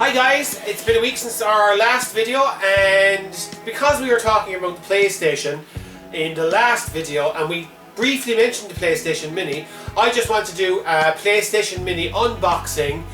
Hi guys, it's been a week since our last video, and because we were talking about the PlayStation in the last video and we briefly mentioned the PlayStation Mini, I just want to do a PlayStation Mini unboxing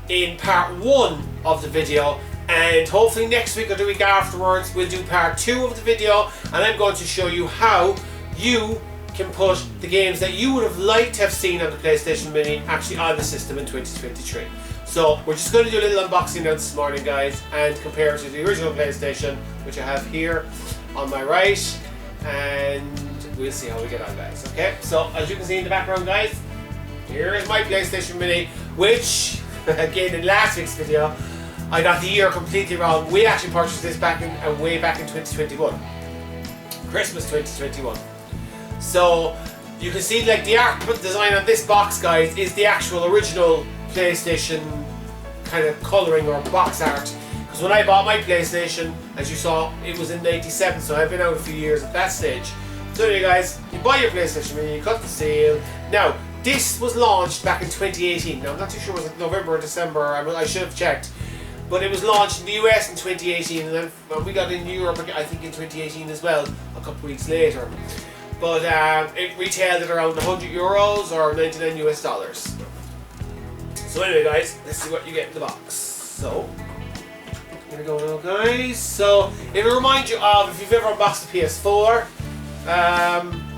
in part 1 of the video, and hopefully next week or the week afterwards we'll do part 2 of the video, and I'm going to show you how you can put the games that you would have liked to have seen on the PlayStation Mini actually on the system in 2023. So we're just going to do a little unboxing now this morning, guys, and compare it to the original PlayStation, which I have here on my right, and we'll see how we get on, guys. Okay, so as you can see in the background, guys, here is my PlayStation Mini, which again in last week's video I got the year completely wrong. We actually purchased this way back in 2021, Christmas 2021. So you can see like the art design on this box, guys, is the actual original PlayStation kind of colouring or box art, because when I bought my PlayStation, as you saw, it was in '97, so I've been out a few years at that stage. So anyway, guys, you buy your PlayStation Mini, you cut the seal. Now this was launched back in 2018. Now I'm not too sure, was it November or December? I should have checked, but it was launched in the US in 2018, and then we got in Europe I think in 2018 as well, a couple weeks later. But it retailed at around €100 or $99 US. So anyway, guys, let's see what you get in the box. So here we go now, guys. So it'll remind you of if you've ever unboxed the PS4.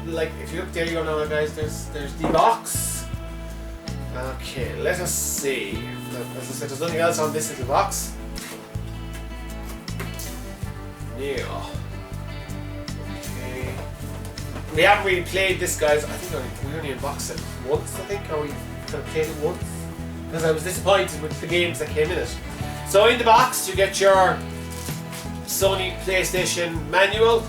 Like if you look there, you go now, guys. There's the box. Okay, let us see. As I said, there's nothing else on this little box. Yeah. Okay. We haven't really played this, guys. I think we only unboxed it once. I think, or we kind of played it once, because I was disappointed with the games that came in it. So in the box you get your Sony PlayStation manual,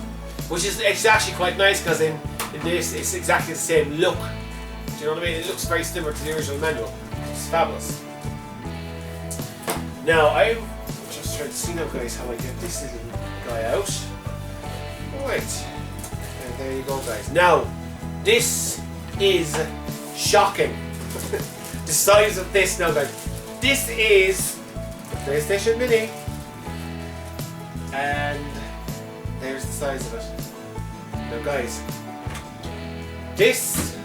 which is actually quite nice, because in this it's exactly the same look. Do you know what I mean? It looks very similar to the original manual. It's fabulous. Now I'm just trying to see now, guys, how I get this little guy out. Right. And there you go, guys. Now this is shocking. The size of this now, guys. This is the PlayStation Mini, and there's the size of it. Now, guys, this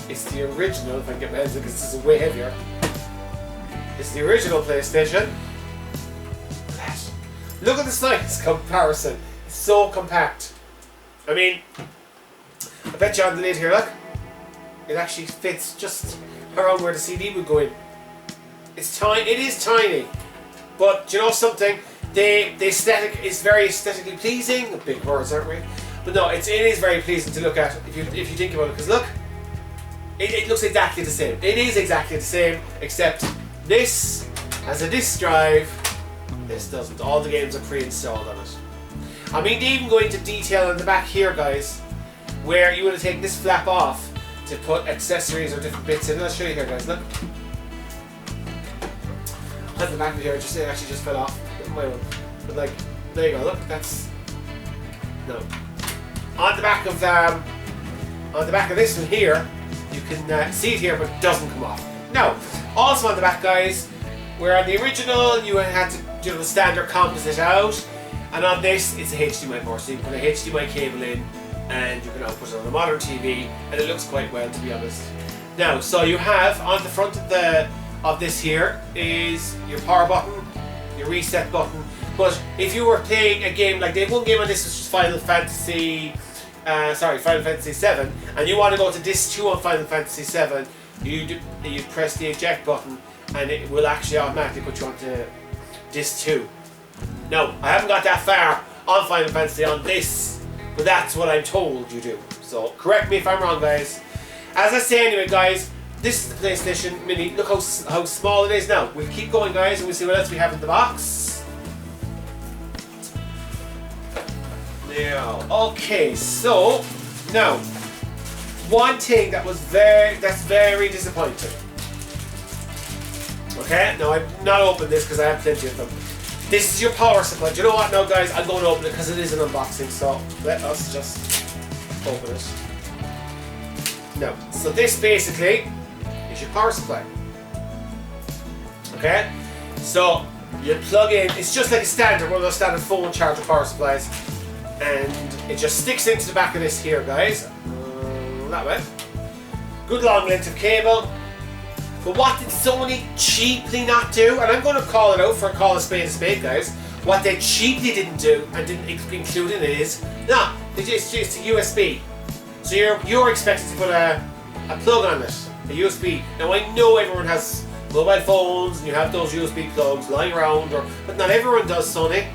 is the original. If I can get my hands on it, because this is way heavier. It's the original PlayStation. Look at the size comparison. It's so compact. I mean, I bet you on the lid here, look. It actually fits just around where the CD would go in. It's tiny. It is tiny, but do you know something? The aesthetic is very aesthetically pleasing. Big words, aren't we? But no, it is very pleasing to look at if you think about it. Because look, it looks exactly the same. It is exactly the same, except this has a disk drive. This doesn't. All the games are pre-installed on it. I mean, they even go into detail on the back here, guys, where you want to take this flap off to put accessories or different bits in. I'll show you here, guys. Look. On the back of here, it actually just fell off. My one. But like, there you go. Look, that's no. On the back of this one here, you can see it here, but it doesn't come off. Now, also on the back, guys, where on the original you had to do the standard composite out, and on this it's a HDMI port, so you can put a HDMI cable in, and you can now put it on a modern TV, and it looks quite well, to be honest. Now, so you have on the front of this here is your power button, your reset button. But if you were playing a game, like they have one game on this which is Final Fantasy 7, and you want to go to disc 2 on Final Fantasy 7, you press the eject button, and it will actually automatically put you onto disc 2. No, I haven't got that far on Final Fantasy on this, but that's what I'm told you do. So correct me if I'm wrong, guys. As I say anyway, guys, this is the PlayStation Mini. Look how small it is now. We'll keep going, guys, and we'll see what else we have in the box. Now, okay, so now one thing that's very disappointing. Okay, now I've not opened this because I have plenty of them. This is your power supply. Do you know what now, guys? I'm going to open it because it is an unboxing, so let us just open it. Now, so this basically is your power supply. Okay? So You plug in, it's just like a standard, one of those standard phone charger power supplies. And it just sticks into the back of this here, guys. That way. Good long length of cable. But what did Sony cheaply not do? And I'm going to call it out for call a spade, guys. What they cheaply didn't do and didn't include in it is, it's just a USB. So you're expected to put a plug on it, a USB. Now I know everyone has mobile phones and you have those USB plugs lying around, but not everyone does, Sony.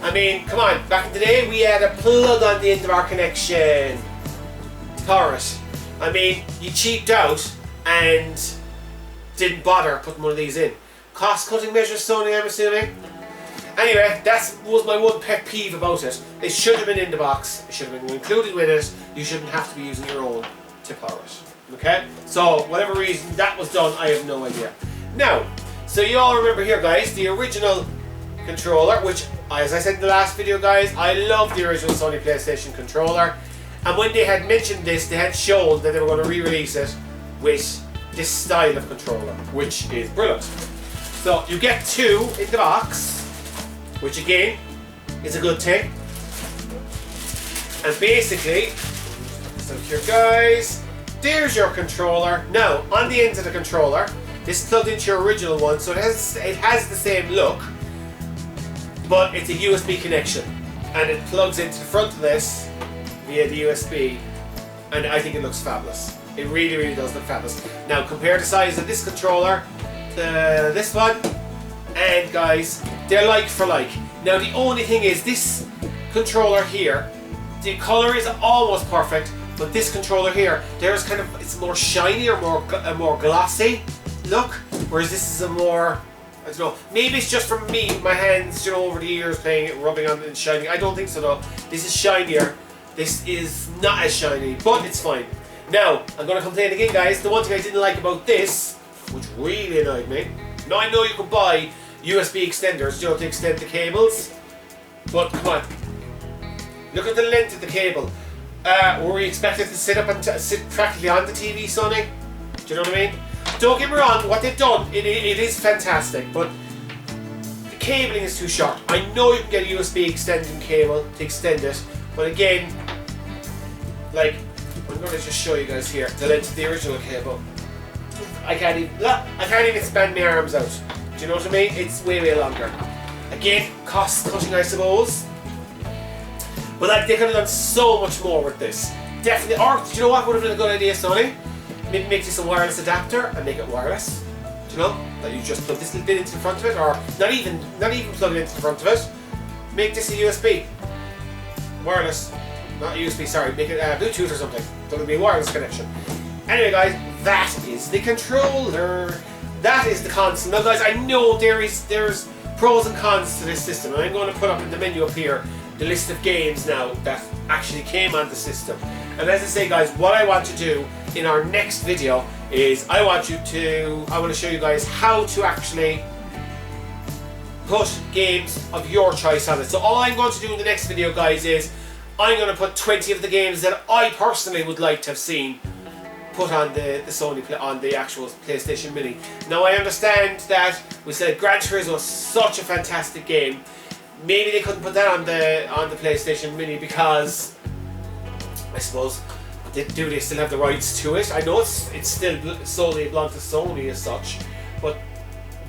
I mean, come on, back in the day we had a plug on the end of our connection to power it. I mean, you cheaped out and didn't bother putting one of these in. Cost cutting measures, Sony, I'm assuming. Anyway, that was my one pet peeve about it. It should have been in the box, it should have been included with it. You shouldn't have to be using your own to power it. Okay? So, whatever reason that was done, I have no idea. Now, so you all remember here, guys, the original controller, which, as I said in the last video, guys, I love the original Sony PlayStation controller. And when they had mentioned this, they had shown that they were going to re-release it with this style of controller, which is brilliant. So, you get two in the box, which again is a good thing. And basically, so here, guys, there's your controller. Now, on the ends of the controller, this is plugged into your original one, so it has the same look, but it's a USB connection, and it plugs into the front of this via the USB, and I think it looks fabulous. It really, really does look fabulous. Now, compare the size of this controller to this one, and guys, they're like for like. Now, the only thing is, this controller here, the color is almost perfect, but this controller here, there's kind of, it's more shiny or a more glossy look, whereas this is a more, I don't know, maybe it's just from me, my hands, you know, over the years playing it, rubbing on it and shining. I don't think so though. This is shinier. This is not as shiny, but it's fine. Now, I'm going to complain again, guys. The one thing I didn't like about this, which really annoyed me, now I know you can buy USB extenders, you know, to extend the cables, but come on, look at the length of the cable. Were we expected to sit up and sit practically on the TV, Sony? Do you know what I mean? Don't get me wrong, what they've done, it is fantastic, but the cabling is too short. I know you can get a USB extending cable to extend it, but again, like, I'm going to just show you guys here the length of the original cable. I can't even span my arms out. Do you know what I mean? It's way, way longer. Again, cost cutting, I suppose. But like, they could have done so much more with this. Definitely. Or, do you know what would have been a good idea, Sony? Maybe make this a wireless adapter and make it wireless. Do you know? That you just plug this little bit into the front of it, or not even plug it into the front of it. Make this a USB. Wireless. Not USB, sorry. Make it Bluetooth or something. So it'll be a wireless connection. Anyway, guys, that is the controller. That is the console. Now, guys, I know there's pros and cons to this system, and I'm going to put up in the menu up here the list of games now that actually came on the system. And as I say, guys, what I want to do in our next video is I want to show you guys how to actually put games of your choice on it. So all I'm going to do in the next video, guys, is I'm going to put 20 of the games that I personally would like to have seen put on the Sony, on the actual PlayStation Mini. Now, I understand that we said Gran Turismo was such a fantastic game. Maybe they couldn't put that on the PlayStation Mini because, I suppose, do they still have the rights to it? I know it's still solely belongs to Sony as such, but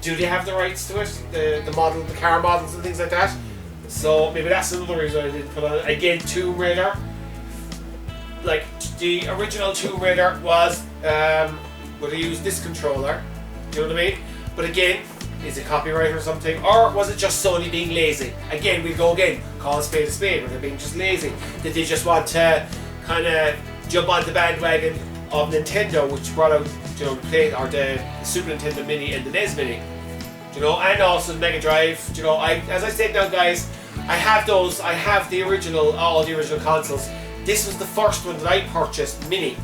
do they have the rights to it? The car models and things like that? So maybe that's another reason I didn't put on it. Again, Tomb Raider. Like, the original Tomb Raider was, would have used this controller, do you know what I mean? But again, is it copyright or something? Or was it just Sony being lazy? Again, we'll go again, call a spade a spade, were they being just lazy? Did they just want to kind of jump on the bandwagon of Nintendo, which brought out, you know, the Super Nintendo Mini and the NES Mini? You know, and also the Mega Drive. You know, as I said now, guys, I have the original, all the original consoles. This was the first one that I purchased, the mini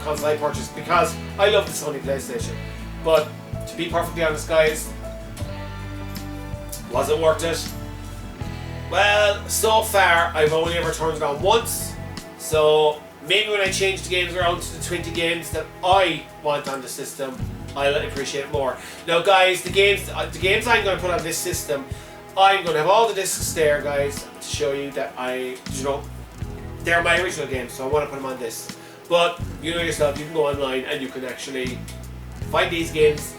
console I purchased, because I love the Sony PlayStation. But to be perfectly honest, guys, was it worth it? Well, so far I've only ever turned it on once. So maybe when I change the games around to the 20 games that I want on the system, I'll appreciate it more. Now guys, the games I'm going to put on this system, I'm going to have all the discs there, guys, to show you that they're my original games, so I want to put them on this. But you know yourself, you can go online and you can actually find these games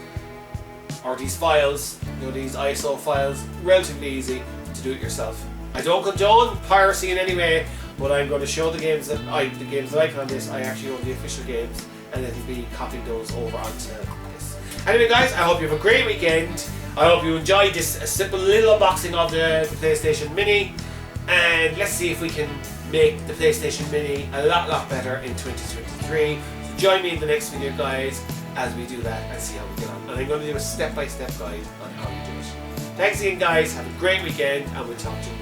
or these files, these ISO files, relatively easy to do it yourself. I don't condone piracy in any way, but I'm going to show the games that I put on this. I actually own the official games, and it'll be copying those over onto this. Anyway guys, I hope you have a great weekend. I hope you enjoyed this simple little unboxing of the PlayStation Mini, and let's see if we can make the PlayStation Mini a lot better in 2023. So join me in the next video, guys, as we do that and see how we get on. And I'm going to do a step-by-step guide on how we do it. Thanks again, guys. Have a great weekend, and we'll talk to you.